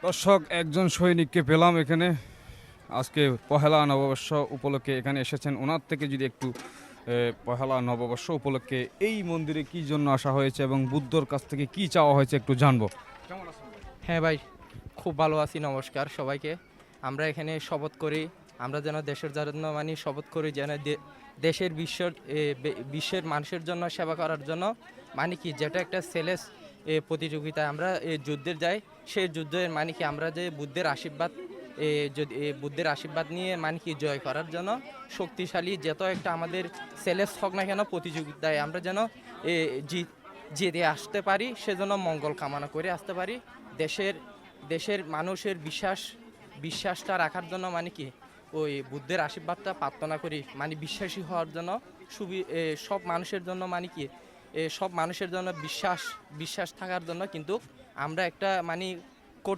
দর্শক, একজন সৈনিককে পেলাম এখানে। আজকে পহেলা নববর্ষ উপলক্ষে এখানে এসেছেন। ওনার থেকে যদি একটু পহেলা নববর্ষ উপলক্ষে এই মন্দিরে কি জন্য আসা হয়েছে এবং বুদ্ধর কাছ থেকে কি চাওয়া হয়েছে একটু জানবো। কেমন আছেন ভাই? হ্যাঁ ভাই, খুব ভালো আছি। নমস্কার সবাইকে। আমরা এখানে শপথ করি, আমরা যেন দেশের জন্য শপথ করি যেন দেশের বিশ্বের মানুষের জন্য সেবা করার জন্য যেটা একটা সেলেস প্রতিযোগিতায় আমরা যুদ্ধের যাই, সেই যুদ্ধের আমরা যে বুদ্ধের আশীর্বাদ যদি বুদ্ধের আশীর্বাদ নিয়ে জয় করার জন্য শক্তিশালী যত একটা আমাদের সেলেস হোক না কেন প্রতিযোগিতায় আমরা যেন এ, জি- জিতে আসতে পারি, সেজন্য মঙ্গল কামনা করে আসতে পারি। দেশের দেশের মানুষের বিশ্বাসটা রাখার জন্য ওই বুদ্ধের আশীর্বাদটা প্রার্থনা করি, বিশ্বাসী হওয়ার জন্য সব মানুষের জন্য সব মানুষের জন্য বিশ্বাস থাকার জন্য। কিন্তু আমরা একটা